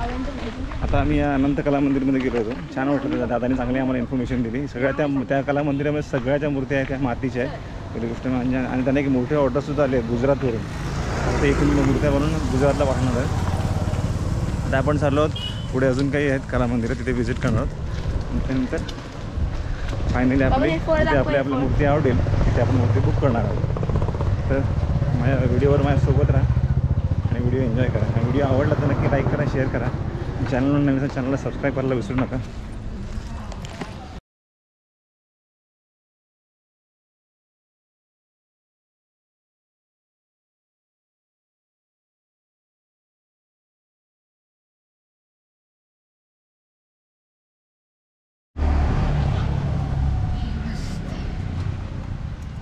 आता आम्ही या अनंत कला मंदिरमध्ये गेलो होतो. छान वाटलं. दादाने चांगली आम्हाला इन्फॉर्मेशन दिली. सगळ्या त्या कला मंदिरामध्ये सगळ्या ज्या मूर्त्या आहेत त्या मातीच्या आहेत पहिली गोष्ट म्हणजे. आणि त्यांना एक मोठे ऑर्डरसुद्धा आले गुजरातवरून. आता इथून मूर्त्या बनवून गुजरातला पाठवणार आहेत. आता आपण चाललो आहोत पुढे अजून काही आहेत कला मंदिरं तिथे व्हिजिट करणार आहोत. त्यानंतर फायनली आपली मूर्ती आवडेल तिथे आपण मूर्ती बुक करणार आहोत. तर माझ्या व्हिडिओवर माझ्यासोबत राहा आणि व्हिडिओ एन्जॉय करा. आणि व्हिडिओ आवडला तर नक्की लाईक करा, शेअर करा. चॅनलला नवीन चॅनलला सबस्क्राईब करायला विसरू नका.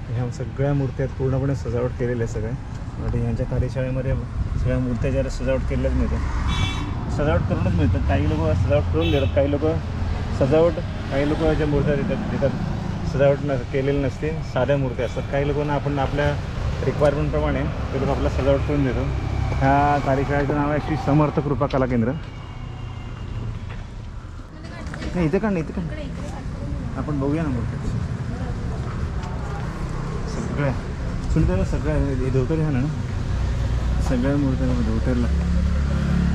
ह्या सगळ्या मूर्त्या आहेत पूर्णपणे सजावट केलेल्या आहे सगळ्या. आणि यांच्या कार्यशाळेमध्ये सगळ्या मूर्त्या ज्या सजावट केलेल्याच मिळतात. सजावट करूनच मिळतात. काही लोक सजावट करून देतात, काही लोक काही लोक ज्या मूर्त्या देतात सजावट केलेली नसते, साध्या मूर्त्या असतात. काही लोकांना आपण आपल्या रिक्वायरमेंटप्रमाणे ते लोक आपल्याला सजावट करून देतो. ह्या कार्यशाळेचं नाव आहे श्री समर्थ कृपा कला केंद्र. नाही इथे का नाही, इथे का आपण बघूया ना मूर्त्या सगळ्या सुनीता सगळ्या धोतर ह्या ना सगळ्या मूर्त्या धोतरला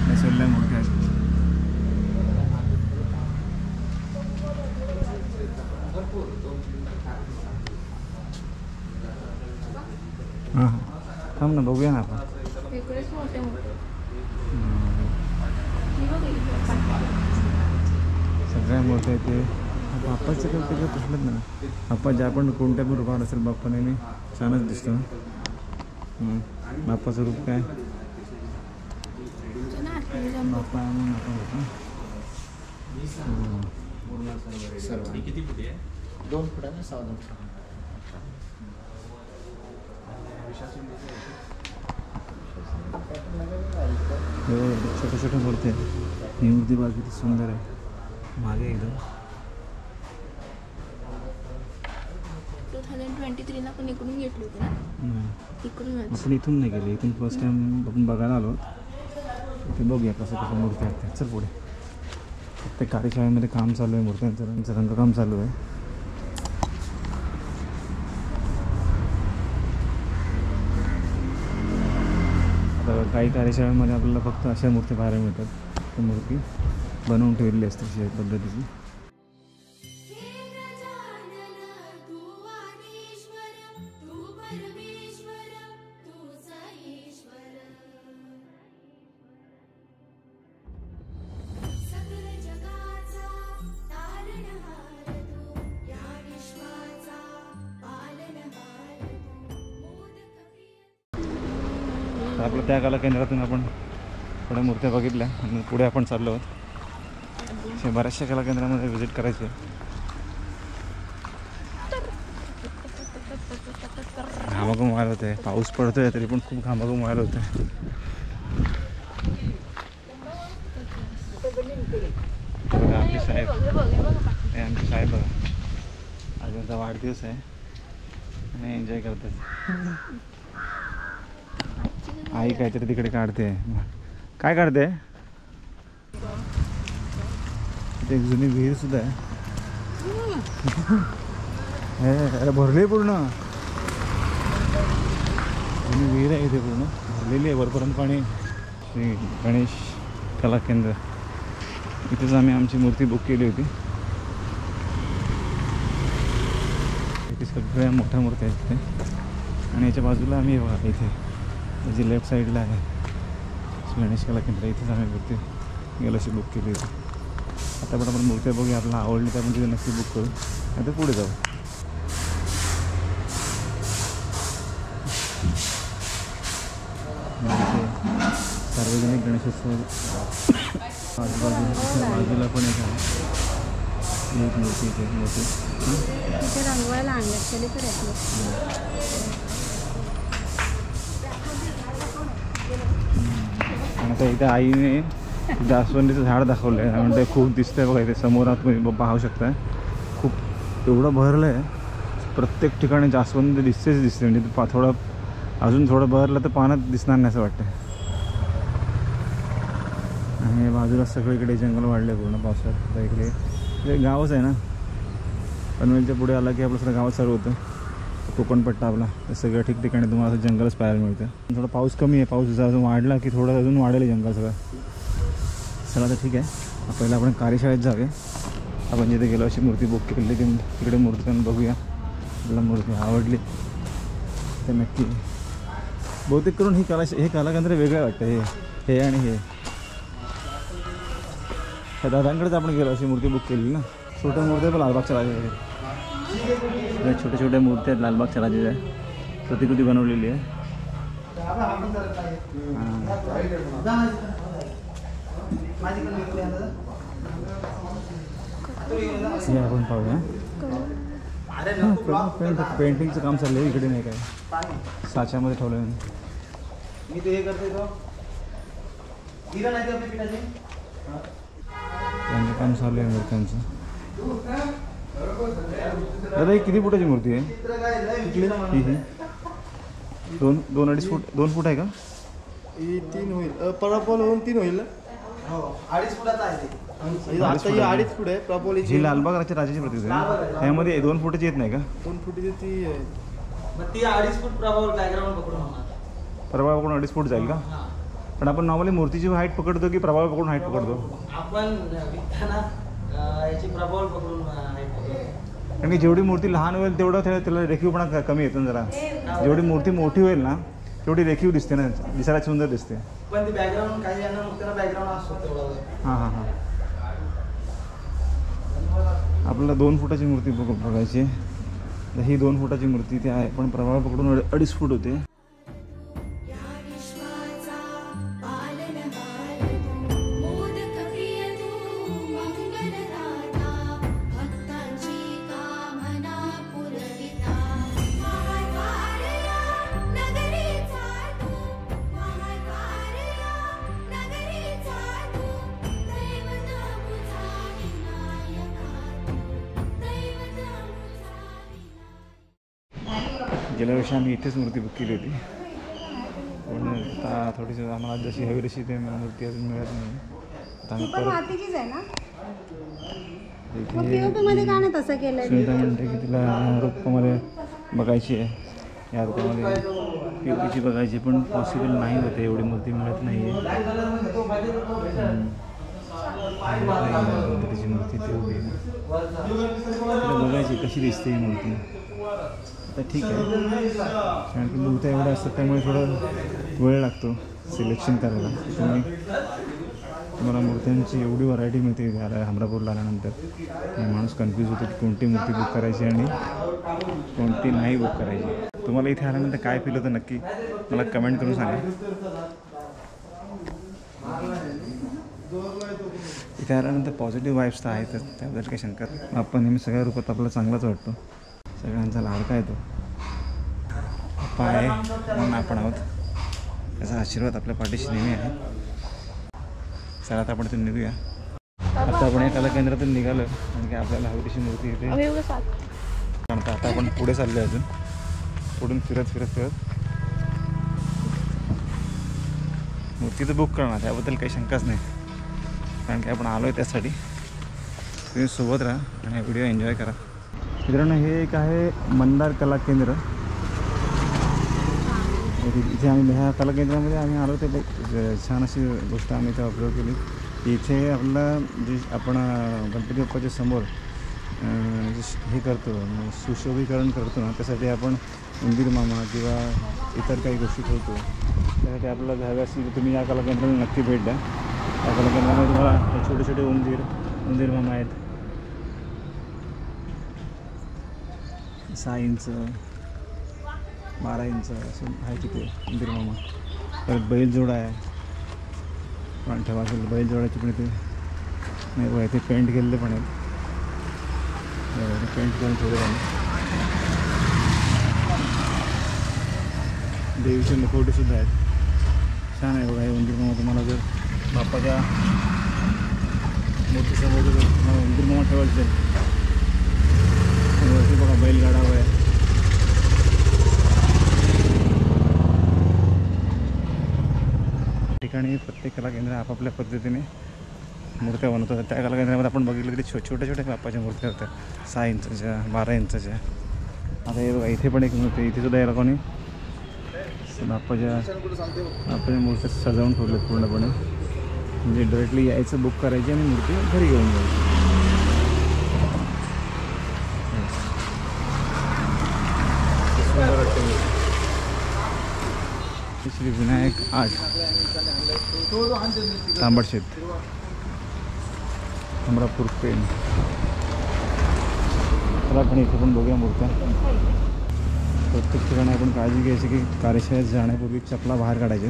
या सगळ्या मूर्त्या आहेत. हां हां थांब ना बघूया ना आपण. सगळ्या मूर्त्या इथे बाप्पाचं काही त्याच्यात प्रश्नच नाही. बाप्पा ज्या पण कोणत्या पण रूपात असेल बाप्पा नेहमी छानच दिसतो. बाप्पाचं रूप काय बाप्पा किती फुटी आहे? 2 फुटाने 2.25 फुट. छोट्या छोट्या मूर्ती आहेत. ही मूर्ती बघा किती सुंदर आहे. मागे एकदम 2023 पण इकडून घेतली होती ना. आपण इथून नाही गेले. इथून फर्स्ट टाइम आपण बघायला आलो. ते बघूया कसं कसं मूर्ती आहेत. चल पुढे. प्रत्येक कार्यशाळेमध्ये काम चालू आहे. मूर्त्यांचं रंगकाम चालू आहे. आता काही कार्यशाळेमध्ये आपल्याला फक्त अशा मूर्ती पाहायला मिळतात. त्या मूर्ती बनवून ठेवलेली असते अशा पद्धतीची. आपलं त्या कला केंद्रातून आपण थोड्या मूर्त्या बघितल्या आणि पुढे आपण चाललो आहोत. बऱ्याचशा कला केंद्रामध्ये व्हिजिट करायची. घामाघूम व्हायला होते. पाऊस पडतोय तरी पण खूप घामाघूम व्हायला होते. आमचे साहेब आमचे साहेब बघा आज त्यांचा वाढदिवस आहे आणि एन्जॉय करतात. आई काहीतरी तिकडे काढते. काय काढते? इथे एक जुनी विहीर सुद्धा आहे. अरे भरली पूर्ण जुनी विहीर आहे इथे पूर्ण भरलेली आहे वरपर्यंत पाणी. श्री गणेश कला केंद्र इथेच आम्ही आमची मूर्ती बुक केली होती. इथे सगळ्या मोठ्या मूर्त्या आहेत तिथे. आणि याच्या बाजूला आम्ही बघा इथे जी लेफ्ट साईडला आहे गणेश कला केंद्र. इथेच आम्ही मूर्ती गेल्याशी बुक केली होती. आता पण आपण मूर्त्या बघूया. आपल्याला आवडली तर आपण तिथे नक्की बुक करू. आता पुढे जाऊ. सार्वजनिक गणेशोत्सव बाजूला पण एक आहे. एक मूर्ती इथे मोठी रंगवायला आणलं. आता इथे आईने जास्वंदीचं झाड दाखवलं आहे. म्हणजे खूप दिसतंय बघा इथे समोर तुम्ही पाहू शकता. खूप एवढं भरलं आहे. प्रत्येक ठिकाणी जास्वंदी दिसते. म्हणजे थोडं अजून थोडं बहरलं तर पाण्यात दिसणार नाही असं वाटतं. आणि बाजूला सगळीकडे जंगल वाढले पूर्ण पावसाळ्यात. तर इकडे हे गावच आहे ना, पनवेलच्या पुढे आला की आपलं सगळं गावच चालू होतं. कोकणपट्टा आपला, तर सगळ्या ठिकठिकाणी तुम्हाला असं जंगलच पाहायला मिळतं. थोडा पाऊस कमी आहे, पाऊस जर अजून वाढला की थोडं अजून वाढेल जंगल सगळं. चला तर ठीक आहे, पहिलं आपण कार्यशाळेत जाऊया. आपण जिथे गेलो अशी मूर्ती बुक केली ती तिकडे मूर्ती पण बघूया. आपल्याला मूर्ती आवडली तर नक्की. बहुतेक करून हे कलाकेंद्र वेगळं वाटतं. हे आणि हे त्या दादांकडेच आपण गेलो अशी मूर्ती बुक केली ना. छोट्या मूर्त्या पण लालबागच्या राजाच्या आहेत. छोट्या छोट्या मूर्त्या आहेत लालबागच्या राजाच्या, प्रतिकृती बनवलेली आहे. हे आपण पाहूया. पेंटिंगचं काम चाललं आहे इकडे, नाही काय साच्यामध्ये ठेवलं आहे. मी ते हे करते तो हिरा नाही ते पिठाचे त्यांचं काम चालू आहे मूर्त्यांचं. दादा ही किती फुटाची मूर्ती आहे? ही 2-2.5 फूट 2 फूट आहे का? ही 3 होईल, प्रपोल होऊन 3 होईल. हो 2.5 फुटाचा आहे ते. आता ही 2.5 फूट आहे प्रपोलीची. ही लालबागच्या राजाची प्रतिकृती आहे. त्यामध्ये 2 फुटाची येत नाही का? 2 फुटीची ती आहे. मग ती 2.5 फूट प्रभाव बॅकग्राऊंड पकडून होणार. प्रभाव पकडून 2.5 फूट जाईल का? हां. पण आपण नॉर्मली मूर्तीची हाईट पकडतो की प्रभाव पकडून हाईट पकडतो? आपण विकताना याची प्रभाव पकडून हाईट पकडतो. कारण की जेवढी मूर्ती लहान होईल तेवढं त्याला रेखीवपणा कमी येतो ना जरा. जेवढी मूर्ती मोठी होईल ना तेवढी रेखीव दिसते ना, दिसायला सुंदर दिसते. पण ती बॅकग्राऊंड काही यांना मूर्तीला बॅकग्राऊंड असतो तेवढा. हां हां हां. आपल्याला 2 फुटाची मूर्ती बघायची आहे. तर ही 2 फुटाची मूर्ती ती आहे, पण प्रभाव पकडून 2.5 फूट होते. गेल्या वर्षी आम्ही इथेच मूर्ती बुक केली होती, पण आता थोडीशी आम्हाला जशी हवी तशी ते मूर्ती अजून मिळत नाही. आता आम्ही परत मातीचीच आहे ना? इथे POP मध्ये का नाही तसं केलंय? सुनीता म्हणते की तिला रूपामध्ये बघायची आहे. या रूपामध्ये POPची बघायची, पण पॉसिबल नाही होते, एवढी मूर्ती मिळत नाही आहे. तिची मूर्ती ते उभी आहे. तिला बघायची कशी दिसते ही मूर्ती. तर ठीक आहे, कारण की मूर्त्या एवढ्या असतात त्यामुळे थोडं वेळ लागतो सिलेक्शन करायला. तुम्हाला मूर्त्यांची एवढी व्हरायटी मिळते हमरापूरला आल्यानंतर माणूस कन्फ्यूज होतो की कोणती मूर्ती बुक करायची आणि कोणती नाही बुक करायची. तुम्हाला इथे आल्यानंतर काय फील होतं नक्की मला कमेंट करून सांगा. इथे आल्यानंतर पॉझिटिव्ह वाईब्स तर आहेतच, त्याबद्दल काही शंका. आपण नेहमी सगळ्या रूपात आपला चांगलाच वाटतो, सगळ्यांचा लाडका येतो. पप्पा आहे म्हणून आपण आहोत, त्याचा आशीर्वाद आपल्या पाठीशी नेहमी आहे. चला आता आपण इथून निघूया. आता आपण या कलाकेंद्रातून निघालो कारण की आपल्याला हवी तशी मूर्ती इथे. कारण आता आपण पुढे चाललो अजून, पुढून फिरत मूर्ती तर बुक करणार, त्याबद्दल काही शंकाच नाही. कारण की आपण आलो आहे त्यासाठी. तुम्ही सोबत राहा आणि व्हिडिओ एन्जॉय करा. मित्रांनो, हे एक आहे मंदार कला केंद्र. इथे आम्ही ह्या कला केंद्रामध्ये आम्ही आलो ते छान अशी गोष्ट आम्ही इथे ऑब्झर्व केली. इथे आपल्याला जे आपण गणपती बाप्पाच्या समोर हे करतो, सुशोभीकरण करतो ना, त्यासाठी आपण उंदीर मामा किंवा इतर काही गोष्टी ठेवतो. त्यासाठी आपल्याला हव्या असेल तर तुम्ही या कला केंद्राला नक्की भेट द्या. या कला केंद्रामध्ये तुम्हाला छोटे छोटे उंदीर मामा आहेत. 6 इंच 12 इंच असं आहे तिथे उंदीर मामा. परत बैलजोडा आहे, पण ठेवा असेल बैलजोडाची पण इथे नाही बघा. इथे पेंट केलेले पण आहेत, पेंट करून ठेवले आहे. देवीचे मुखवटेसुद्धा आहेत, छान आहे बघा. हे उंदीर मामा तुम्हाला जर बाप्पाच्या मूर्तीसमोर जर तुम्हाला उंदीर मामा ठेवायचं असेल वरती बघा बैलगाडा आहे. ठिकाणी प्रत्येक कला केंद्र आपापल्या पद्धतीने मूर्त्या बनवत होत्या. त्या कला केंद्रामध्ये आपण बघितलं की छोट्या छोट्या बाप्पाच्या मूर्त्या होत्या, 6 इंचाच्या 12 इंचाच्या. आता हे बघा इथे पण एक मूर्ती, इथे सुद्धा या लोकांनी बाप्पाच्या मूर्त्या सजवून ठेवल्यात पूर्णपणे. म्हणजे डायरेक्टली यायचं, बुक करायची आणि मूर्ती घरी घेऊन जायची. श्री विनायक आर्ट, तांबडशेत, अमरापूर पेन. चला आपण इथे पण बघूया मूर्त्या. प्रत्येक ठिकाणी आपण काळजी घ्यायची की कार्यशाळेत जाण्यापूर्वी चपला बाहेर काढायचे.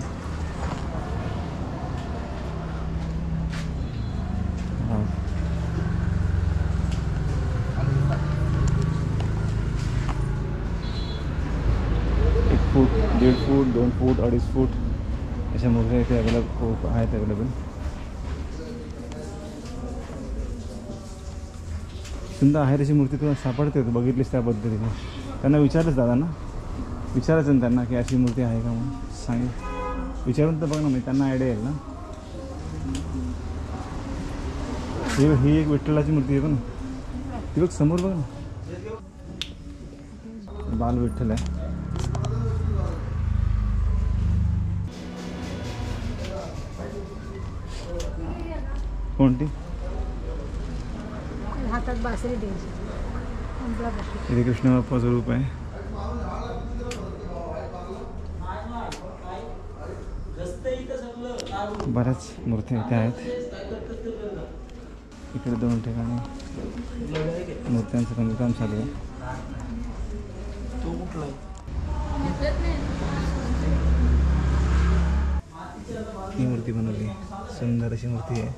फूट, 1.5 फूट, 2 फूट, 2.5 फूट अशा मूर्त्या इथे आहेत अवेलेबल. सुंदर आहे तशी मूर्ती तुला सापडते, तू बघितलीस त्या पद्धतीने. त्यांना विचारलंच दादांना, विचारायचं ना त्यांना की अशी मूर्ती आहे का म्हणून. सांगेल विचारून तर बघ ना, म्हणजे त्यांना आयडिया येईल ना. ही एक विठ्ठलाची मूर्ती आहे पण ती बघ समोर बघ ना, बाल विठ्ठल आहे. कोणती? हातात बासरी द्यायची. इथे कृष्ण बाप्पाचं रूप आहे. बऱ्याच मूर्त्या इथे आहेत. इकडे 2 ठिकाणी मूर्त्यांचं रंगकाम चालू आहे. ही मूर्ती बनवली, सुंदर अशी मूर्ती आहे.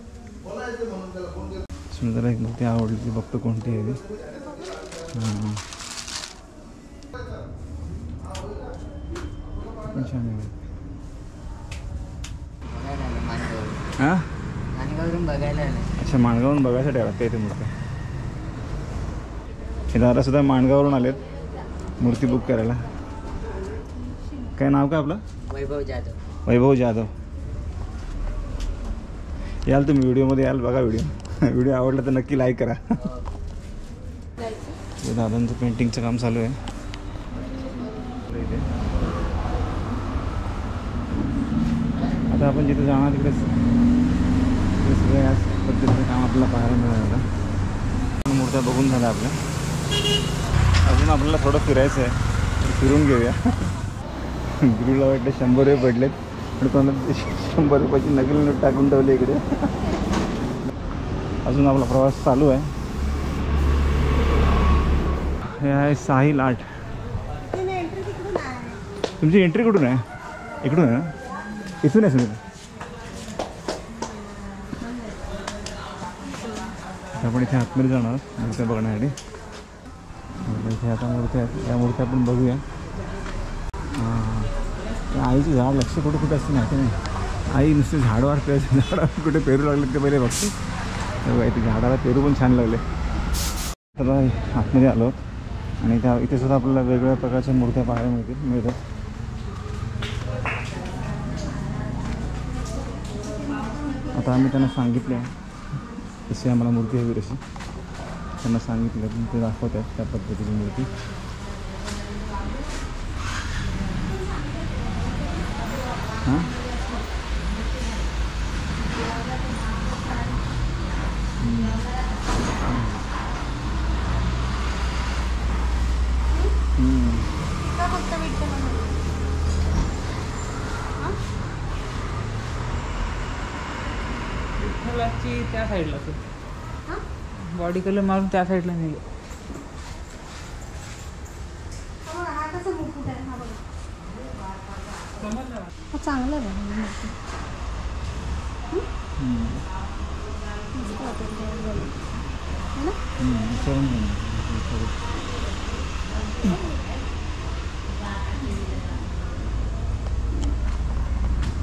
सुंदर एक मूर्ती आवडली, ती बघतो कोणती आहे ती. छान आहे. हां माणगावरून बघायला आलं. अच्छा, माणगावरून बघायसाठी आला का इथे मूर्ती? हे दादा सुद्धा माणगावरून आलेत मूर्ती बुक करायला. काय नाव काय आपलं? वैभव जाधव. वैभव जाधव. याल तुम्ही व्हिडिओमध्ये याल, बघा व्हिडिओ आवडला तर नक्की लाईक करा. दादांचं पेंटिंगचं काम चालू आहे इथे. आता आपण जिथे जाणार तिकडे सगळं याच पद्धतीचं काम आपल्याला पाहायला मिळालं. मूर्त्या बघून झाल्या आपल्या. अजून आपल्याला थोडं फिरायचं आहे, तर फिरून घेऊया. गुरुला वाटलं 100 रुपये पडलेत, पण कोणाला 100 रुपयाची नकली नोट टाकून ठेवली इकडे. अजून आपला प्रवास चालू आहे. हे आहे साहिल आर्ट. तुमची एंट्री कुठून आहे? इकडून आहे ना? इथून आहे सुनील. आपण इथे आतमध्ये जाणार मूर्त्या बघण्यासाठी. इथे आता मूर्त्या आहेत, या मूर्त्या आपण बघूया. आईची झाड लक्ष कुठे असते माहिती नाही. आई नुसते झाडावर झाडावर कुठे पेरू लागले ते पहिले बघते. तेव्हा इथे झाडाला पेरू पण छान लागले. तर आतमध्ये आलो आणि इथे सुद्धा आपल्याला वेगवेगळ्या प्रकारच्या मूर्त्या पाहायला मिळतात. आता आम्ही त्यांना सांगितले तशी आम्हाला मूर्ती हवी तशी. त्यांना सांगितलं ते दाखवत आहेत त्या पद्धतीची मूर्ती. हां विठ्ठलाची त्या साईडला बॉडी कलर मारून त्या साईडला नेले. चांगलं आहे.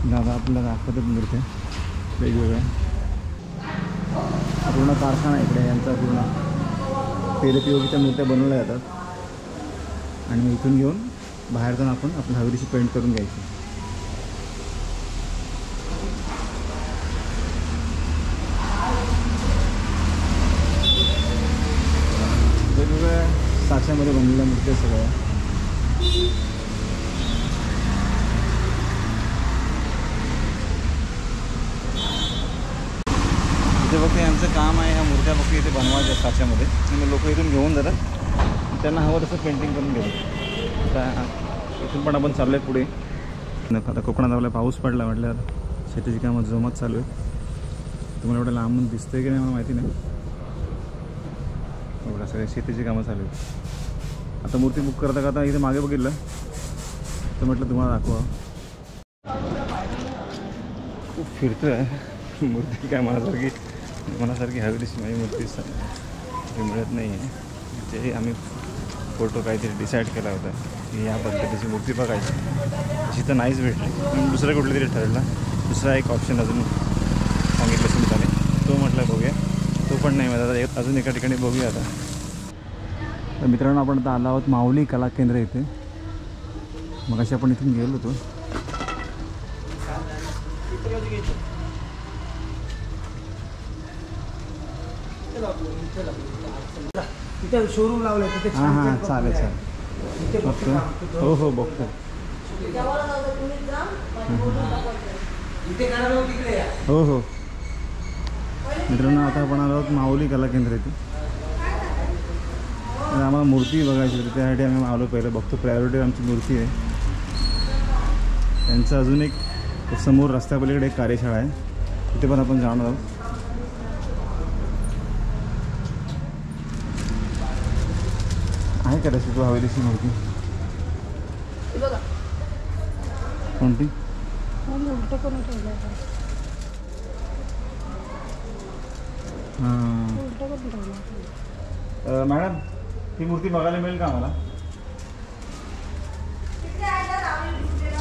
दादा आपल्याला दाखवतात मूर्त्या वेगवेगळ्या. पूर्ण कारखाना इकडे यांचा पूर्ण तेलपिओपीच्या मूर्त्या बनवल्या जातात आणि इथून घेऊन बाहेर जाऊन आपण आपल्या हवेलीची पेंट करून घ्यायची. काच्यामध्ये बनलेल्या मूर्त्या सगळ्या. इथे फक्त यांचं काम आहे ह्या मूर्त्या फक्त इथे बनवायच्या काच्यामध्ये आणि लोक इथून घेऊन जातात त्यांना हवं तसं पेंटिंग करून घेतात. आता इथून पण आपण चाललो आहे पुढे. आता कोकणात आपला पाऊस पडला म्हटल्यावर शेतीची कामं जोमात चालू आहे. तुम्हाला एवढं लांबून दिसतंय की नाही मला माहिती नाही. एवढं सगळ्या शेतीची कामं चालू आहेत. आता मूर्ती बुक करता करता इथे मागे बघितलं तर म्हटलं तुम्हाला दाखवा. खूप फिरतो आहे मूर्ती. काय मनासारखी हवी तशी माझी मूर्ती मिळत नाही आहे. ते आम्ही फोटो काहीतरी डिसाईड केला होता की या पद्धतीची मूर्ती बघायची. अशी तर नाहीच भेटली. म्हणून दुसरं कुठलं तरी ठरला. दुसरा एक ऑप्शन अजून सांगितलं सुनीताने, तो म्हटलं बघूया. तो पण नाही माझा. अजून एका ठिकाणी बघूया आता. तर मित्रांनो आपण आता आलो आहोत माऊली कला केंद्र इथे. मग अशी आपण इथून गेलो होतो. तिथे शोरूम लावलं तिथे हां हां चालेल चालेल फक्त हो हो बघतो. इथे गाणं तिकडे या. हो हो मित्रांनो आता आपण आलो आहोत माऊली कला केंद्र इथे. आम्हाला मूर्ती बघायची होती त्यासाठी आम्ही आलो. पहिलं बघतो प्रायोरिटी आमची मूर्ती आहे. त्यांचं अजून एक समोर रस्त्यापलीकडे एक कार्यशाळा आहे तिथे पण आपण जाणार आहोत. आहे का तशी तू हवेलीची मूर्ती कोणती? उलटं करून ठेवलं आहे. हां उलटं करून ठेवलं आहे. मॅडम ती मूर्ती बघायला मिळेल का आम्हाला?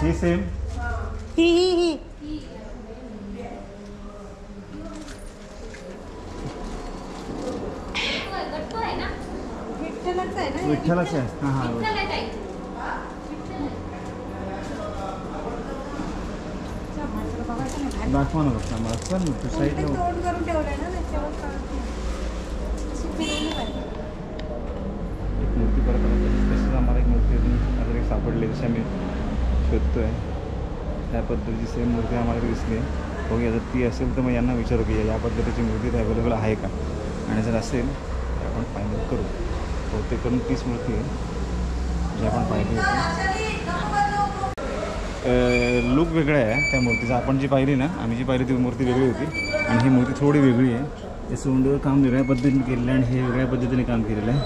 ही सेम ही विठ्ठलच आहे ना. विठ्ठलाच आहे. हां हां दाखवा ना बघा आम्हाला. पण तू साईडला तोंड करून ठेवलंय ना त्याच्यावर काढते. अशी फिरवली पाहिजे. एक मूर्ती परत तसंच आम्हाला एक मूर्ती अजून एक सापडली जशी आम्ही शोधतो आहे त्या पद्धतीची सेम मूर्ती आम्हाला दिसली आहे. बघूया जर ती असेल तर मग यांना विचारू की या पद्धतीची मूर्ती अवेलेबल आहे का आणि जर असेल तर आपण फायनल करू. बहुतेक करून तीच मूर्ती आहे जी आपण पाहिली होती. लुक वेगळा आहे त्या मूर्तीचा. आपण जी पाहिली ना आम्ही जी पाहिली ती मूर्ती वेगळी होती आणि ही मूर्ती थोडी वेगळी आहे. ते सोंडीवर काम वेगळ्या पद्धतीने केलेलं आहे आणि हे वेगळ्या पद्धतीने काम केलेलं आहे.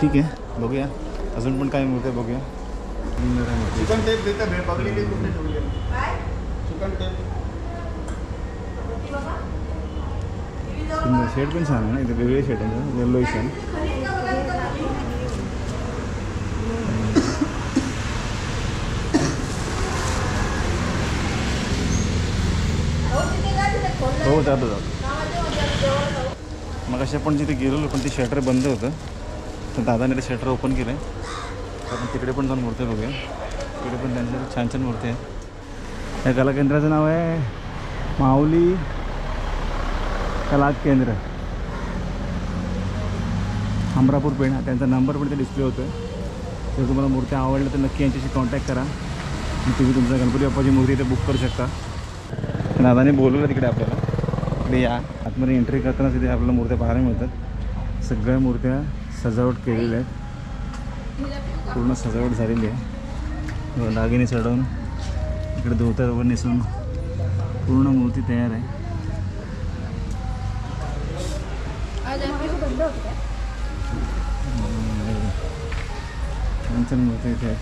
ठीक आहे बघूया अजून पण काही मूर्त्या बघूया. चिकन टेप देतात भेळ बघलेली कुठे ठेवली आहे? चिकन टेप सुंदर शेड पण छान आहे ना. इथे वेगळे शेड आहे येल्लो शेड. हो जातो मग अशी आपण जिथे गेलेलो पण ते शटर बंद होतं तर दादाने ते शटर ओपन केलं आहे. आपण तिकडे पण जाऊन मूर्त्या बघूया. तिकडे पण त्यांच्या छान छान मूर्ती आहे. या कला केंद्राचं नाव आहे माऊली कला केंद्र अमरापूर पेण. त्यांचा नंबर पण ते डिस्प्ले होतो आहे. जर तुम्हाला मूर्त्या आवडल्या तर नक्की यांच्याशी कॉन्टॅक्ट करा आणि तुम्ही तुमच्या गणपती बाप्पाची मूर्ती इथे बुक करू शकता. दादाने बोलवलं तिकडे आपल्याला इकडे या आतमध्ये एंट्री करतानाच इथे आपल्याला मूर्त्या पाहायला मिळतात. सगळ्या मूर्त्या सजावट केलेल्या आहेत. पूर्ण सजावट झालेली आहे. दागिने चढवून इकडे धोतर वगैरे नेसून पूर्ण मूर्ती तयार आहे. छान मूर्ती इथे आहेत.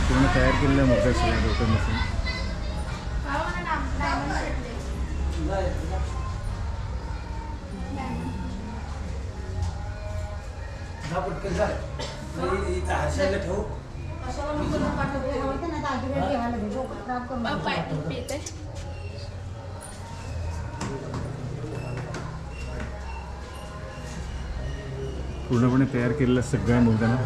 पूर्ण तयार केलेल्या मूर्त्या सगळ्या धोतर नसून हर्षाला ठेवू. पूर्णपणे तयार केलेल्या सगळ्या मूर्त्यांना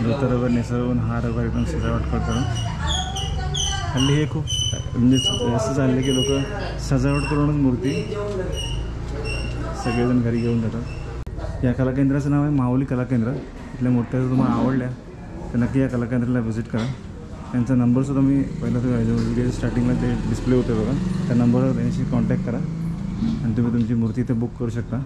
धोतर वगैरे नेसवून हार वगैरे एकदम सजावट करतात. हल्ली हे खूप म्हणजे असं झालं की लोक सजावट करूनच मूर्ती सगळेजण घरी घेऊन जातात. या कला केंद्राचं नाव आहे माऊली कला केंद्र. इथल्या मूर्त्या जर तुम्हाला आवडल्या तर नक्की या कला केंद्राला व्हिजिट करा. त्यांचा नंबरसुद्धा मी पहिला तो व्हिडिओ स्टार्टिंगला ते डिस्प्ले होते बघा, त्या नंबरवर त्यांच्याशी कॉन्टॅक्ट करा आणि तुम्ही तुमची मूर्ती इथे बुक करू शकता.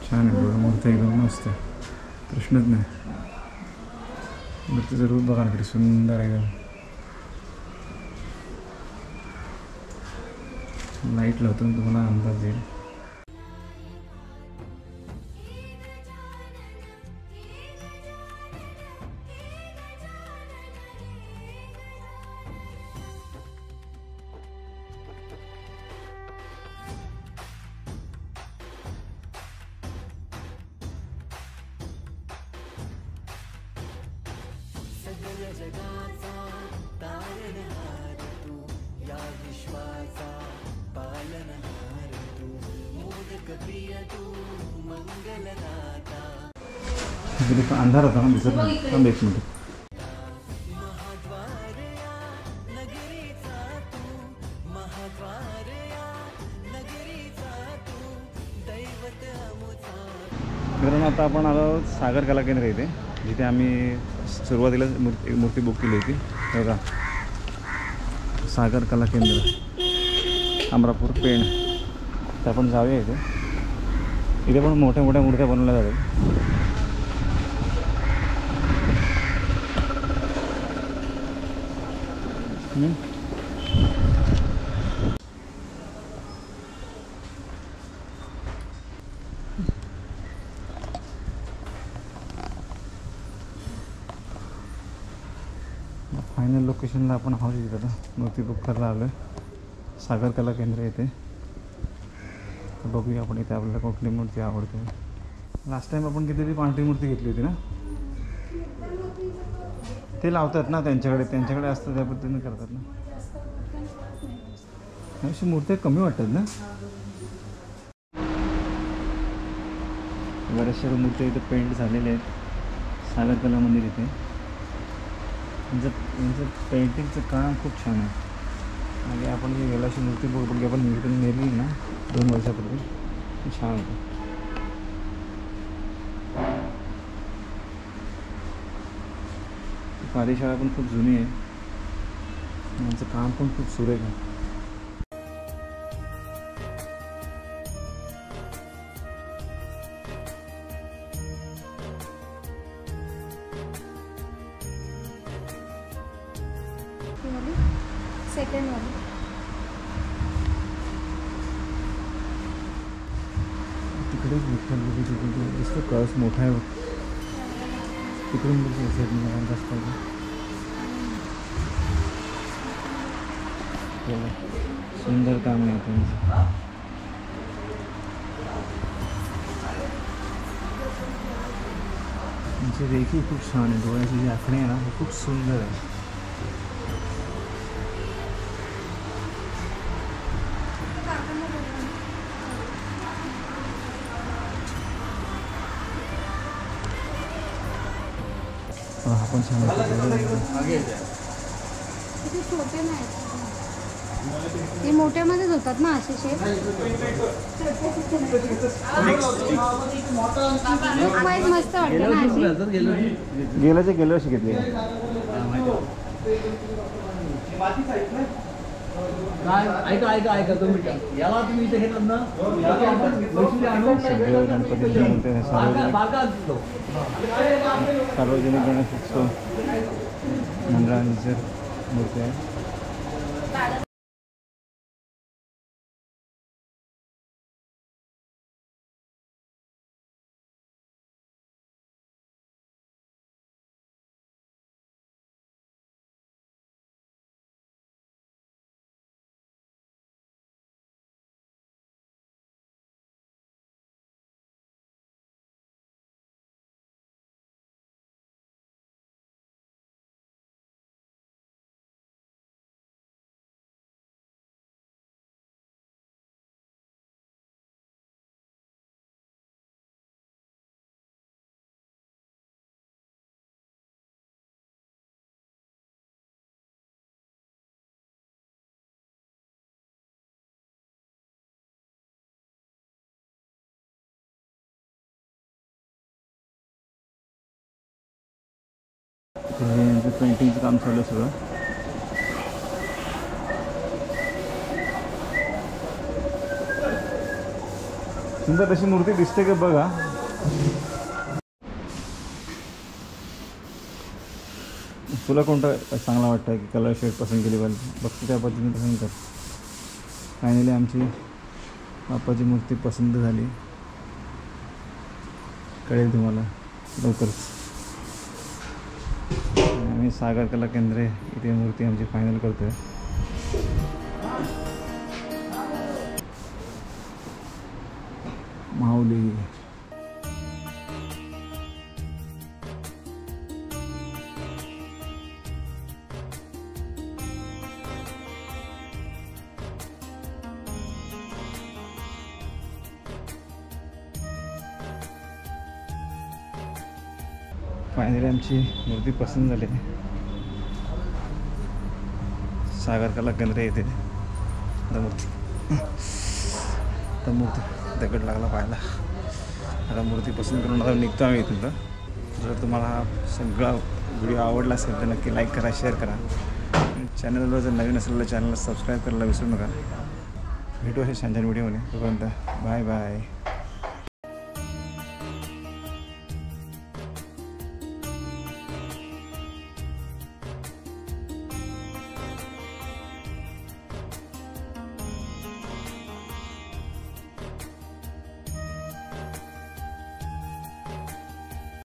छान आहे बघा, मूर्ती एकदम मस्त आहे, प्रश्नच नाही. मूर्तीचं रूप बघा ना किती सुंदर आहे एकदम. लाईट लावतो तुम्हाला अंदाज येईल. अंधार होता ना, दिसत नाही. थांब एक मिनिट. कारण आता आपण आलो सागर कला केंद्र इथे, जिथे आम्ही सुरुवातीला मूर्ती बुक केली होती. बघा, सागर कला केंद्र, अमरापूर, पेण. तर आपण जाऊया इथे. इथे पण मोठ्या मोठ्या मूर्त्या बनवल्या जातात. फायनल लोकेशनला आपण आहोत इथे. आता मूर्ती बुक करायला आलो आहे सागर कला केंद्र येथे. तर बघूया आपण इथे आपल्याला कुठली मूर्ती आवडते. लास्ट टाईम आपण कितीतरी पांढरी मूर्ती घेतली होती ना, ते लावतात ना त्यांच्याकडे असतं, त्या पद्धतीने करतात ना. अशी मूर्त्या कमी वाटतात ना. बऱ्याचशा मूर्त्या इथे पेंट झालेल्या आहेत सागर कला मंदिर इथे. यांचं पेंटिंगचं काम खूप छान आहे. आणि आपण जी गेल्या अशी मूर्ती बघू आपण नेली ना 2 वर्षापूर्वी, ती छान होती. कार्यशाळा पण खूप जुनी आहे. यांचं काम पण खूप सुरेख आहे. सेकंड वाली तिकडेच दिसतो, कळस मोठा आहे. तिकडून जास्त सुंदर काम आहे त्यांचं. त्यांची रेखी खूप छान आहे. डोळ्याची जी आखणी आहे ना, हे खूप सुंदर आहे. हा पण छान आहे. किती छोटे नाही, ते मोठ्यामध्येच होतात ना असे शेप. लुक वाईज मस्त वाटतं ना अशी. गेल्या वर्षी घेतली. ऐका तुम्ही याला तुम्ही इथे घेतात ना, सगळे गणपतीची मूर्ती सार्वजनिक गणेशोत्सव मंडळांची मूर्ती आहे. हे यांचं पेंटिंगचं काम चालू आहे सगळं. सुंदर तशी मूर्ती दिसते का बघा. तुला कोणता चांगला वाटतं की कलर शेड पसंत केली पाहिजे बघतो त्या पद्धतीने पसंत कर. फायनली आमची बाप्पाची मूर्ती पसंत झाली. कळेल तुम्हाला लवकरच. आम्ही सागर कला केंद्र इथे मूर्ती आमची फायनल करतोय. माऊली फायनली आमची मूर्ती पसंत झाली. सागर कला केंद्र येते. आता मूर्ती दगड लागला पाहायला. आता मूर्ती पसंत करून आता निघतो आम्ही इथून. जर तुम्हाला हा सगळा व्हिडिओ आवडला असेल तर नक्की लाईक करा, शेअर करा. चॅनलवर जर नवीन असेल तर चॅनलला सबस्क्राईब करायला विसरू नका. भेटू अशा छान छान व्हिडिओमध्ये. तोपर्यंत बाय बाय.